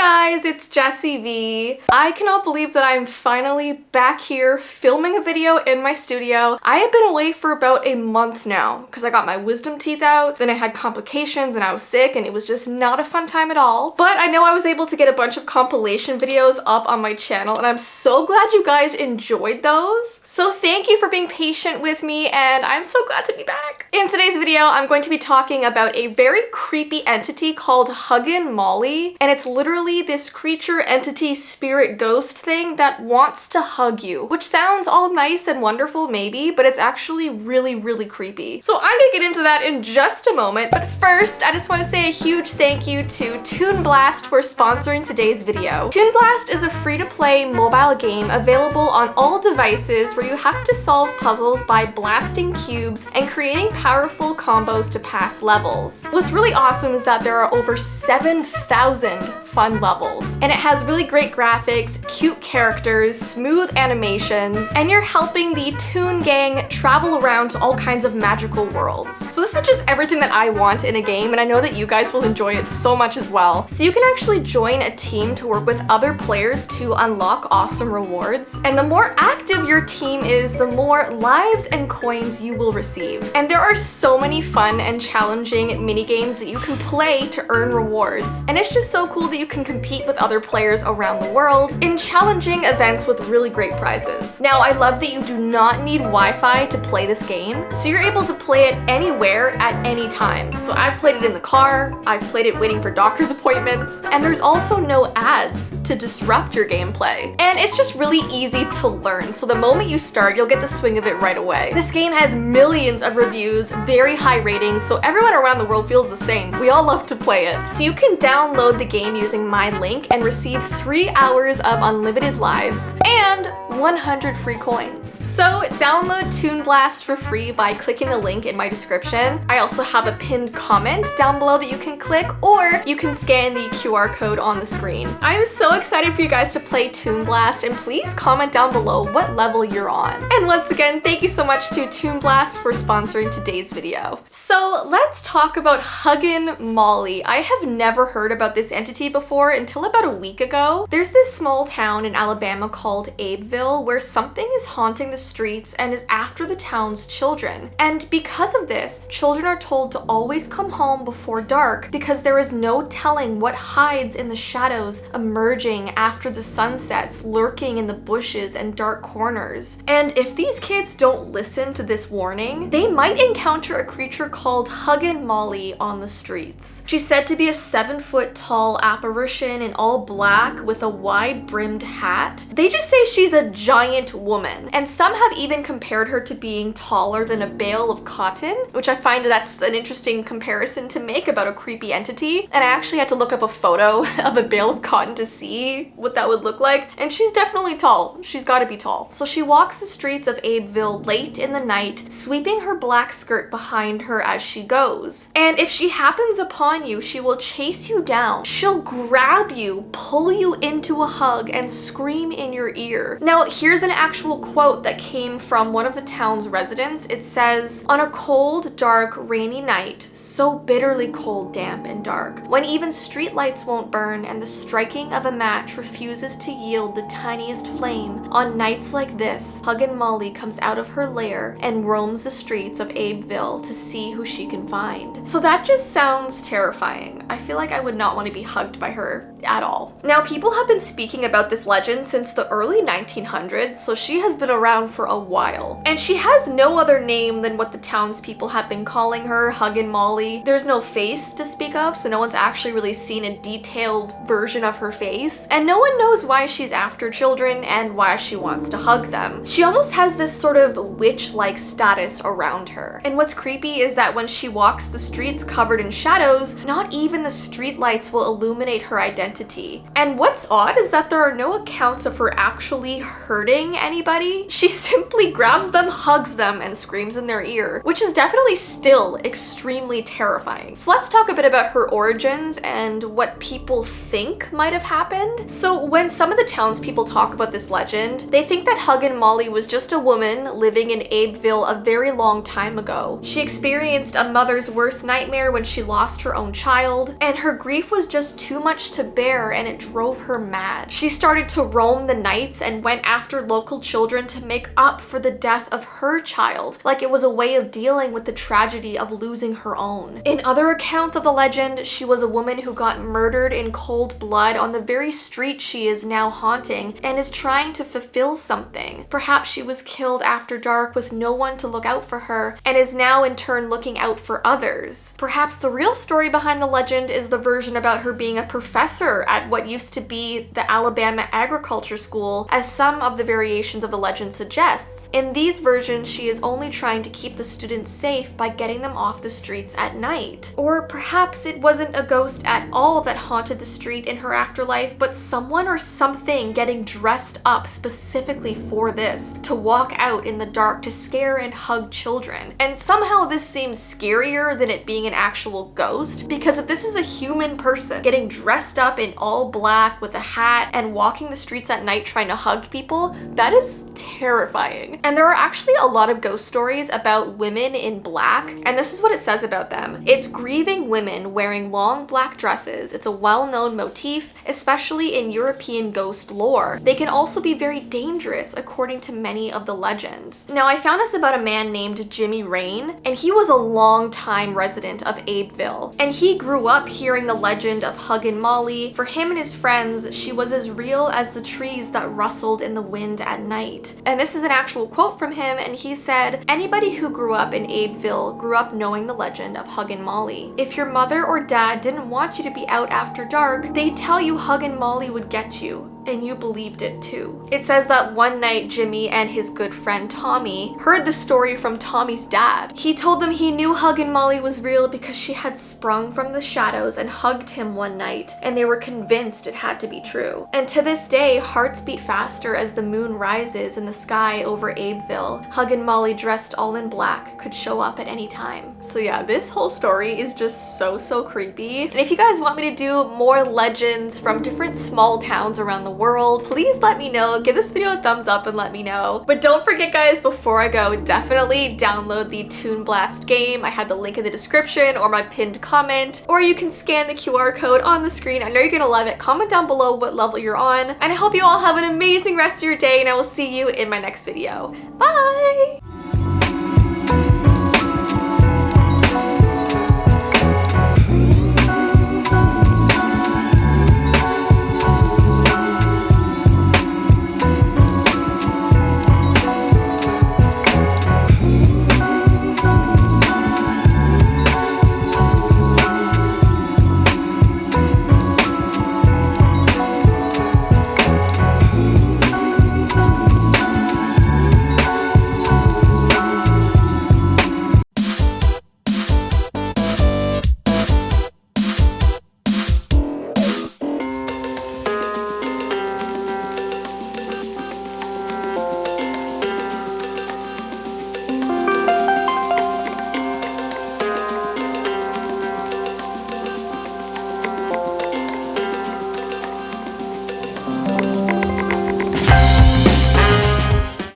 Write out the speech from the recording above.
guys, it's Jessii Vee. I cannot believe that I'm finally back here filming a video in my studio. I have been away for about a month now because I got my wisdom teeth out, then I had complications and I was sick and it was just not a fun time at all. But I know I was able to get a bunch of compilation videos up on my channel and I'm so glad you guys enjoyed those. So thank you for being patient with me and I'm so glad to be back. In today's video, I'm going to be talking about a very creepy entity called Huggin Molly, and it's literally this creature, entity, spirit, ghost thing that wants to hug you, which sounds all nice and wonderful maybe, but it's actually really creepy. So I'm gonna get into that in just a moment, but first I just want to say a huge thank you to Toon Blast for sponsoring today's video. Toon Blast is a free-to-play mobile game available on all devices where you have to solve puzzles by blasting cubes and creating powerful combos to pass levels. What's really awesome is that there are over 7,000 fun levels, and it has really great graphics, cute characters, smooth animations, and you're helping the Toon gang travel around to all kinds of magical worlds. So this is just everything that I want in a game, and I know that you guys will enjoy it so much as well. So you can actually join a team to work with other players to unlock awesome rewards, and the more active your team is, the more lives and coins you will receive. And there are so many fun and challenging mini games that you can play to earn rewards, and it's just so cool that you can compete with other players around the world in challenging events with really great prizes. Now, I love that you do not need Wi-Fi to play this game, so you're able to play it anywhere at any time. So I've played it in the car, I've played it waiting for doctor's appointments, and there's also no ads to disrupt your gameplay. And it's just really easy to learn, so the moment you start, you'll get the swing of it right away. This game has millions of reviews, very high ratings, so everyone around the world feels the same. We all love to play it. So you can download the game using my link and receive 3 hours of unlimited lives and 100 free coins. So download Toon Blast for free by clicking the link in my description. I also have a pinned comment down below that you can click, or you can scan the QR code on the screen. I'm so excited for you guys to play Toon Blast, and please comment down below what level you're on. And once again, thank you so much to Toon Blast for sponsoring today's video. So let's talk about Huggin Molly. I have never heard about this entity before until about a week ago. There's this small town in Alabama called Orangeville where something is haunting the streets and is after the town's children. And because of this, children are told to always come home before dark because there is no telling what hides in the shadows, emerging after the sun sets, lurking in the bushes and dark corners. And if these kids don't listen to this warning, they might encounter a creature called Huggin Molly on the streets. She's said to be a 7-foot-tall apparition in all black with a wide-brimmed hat. They just say she's a giant woman, and some have even compared her to being taller than a bale of cotton, which I find that's an interesting comparison to make about a creepy entity. And I actually had to look up a photo of a bale of cotton to see what that would look like, and she's definitely tall. She's gotta be tall. So she walks the streets of Orangeville late in the night, sweeping her black skirt behind her as she goes. And if she happens upon you, she will chase you down. She'll grab you, pull you into a hug, and scream in your ear. Now, here's an actual quote that came from one of the town's residents. It says, "On a cold, dark, rainy night, so bitterly cold, damp, and dark, when even streetlights won't burn and the striking of a match refuses to yield the tiniest flame, on nights like this, Huggin Molly comes out of her lair and roams the streets of Orangeville to see who she can find." So that just sounds terrifying. I feel like I would not want to be hugged by her at all. Now, people have been speaking about this legend since the early 1900s, so she has been around for a while. And she has no other name than what the townspeople have been calling her, Huggin Molly. There's no face to speak of, so no one's actually really seen a detailed version of her face. And no one knows why she's after children and why she wants to hug them. She almost has this sort of witch-like status around her. And what's creepy is that when she walks the streets covered in shadows, not even the streetlights will illuminate her identity. And what's odd is that there are no accounts of her actually hurting anybody. She simply grabs them, hugs them, and screams in their ear, which is definitely still extremely terrifying. So let's talk a bit about her origins and what people think might have happened. So when some of the townspeople talk about this legend, they think that Huggin Molly was just a woman living in Orangeville a very long time ago. She experienced a mother's worst nightmare when she lost her own child, and her grief was just too much to bear and it drove her mad. She started to roam the nights and went after local children to make up for the death of her child, like it was a way of dealing with the tragedy of losing her own. In other accounts of the legend, she was a woman who got murdered in cold blood on the very street she is now haunting and is trying to fulfill something. Perhaps she was killed after dark with no one to look out for her and is now in turn looking out for others. Perhaps the real story behind the legend is the version about her being a professor at what used to be the Alabama Agriculture School, as some of the variations of the legend suggests. In these versions, she is only trying to keep the students safe by getting them off the streets at night. Or perhaps it wasn't a ghost at all that haunted the street in her afterlife, but someone or something getting dressed up specifically for this, to walk out in the dark to scare and hug children. And somehow this seems scarier than it being an actual ghost, because if this is a human person getting dressed up in all black with a hat and walking the streets at night trying to hug people, that is terrifying. And there are actually a lot of ghost stories about women in black, and this is what it says about them. It's grieving women wearing long black dresses. It's a well-known motif, especially in European ghost lore. They can also be very dangerous according to many of the legends. Now, I found this about a man named Jimmy Rain, and he was a long-time resident of Abeville, and he grew up hearing the legend of Huggin Molly. For him and his friends, she was as real as the trees that rustled in the wind at night. And this is an actual quote from him, and he said, "Anybody who grew up in Abeville grew up knowing the legend of Huggin Molly. If your mother or dad didn't want you to be out after dark, they'd tell you Huggin Molly would get you. And you believed it too." It says that one night Jimmy and his good friend Tommy heard the story from Tommy's dad. He told them he knew Huggin Molly was real because she had sprung from the shadows and hugged him one night, and they were convinced it had to be true. And to this day, hearts beat faster as the moon rises in the sky over Abeville. Huggin Molly, dressed all in black, could show up at any time. So yeah, this whole story is just so creepy. And if you guys want me to do more legends from different small towns around the world, please let me know. Give this video a thumbs up and let me know. But don't forget, guys, before I go, definitely download the Toon Blast game. I have the link in the description or my pinned comment, or you can scan the QR code on the screen. I know you're gonna love it. Comment down below what level you're on, and I hope you all have an amazing rest of your day, and I will see you in my next video. Bye!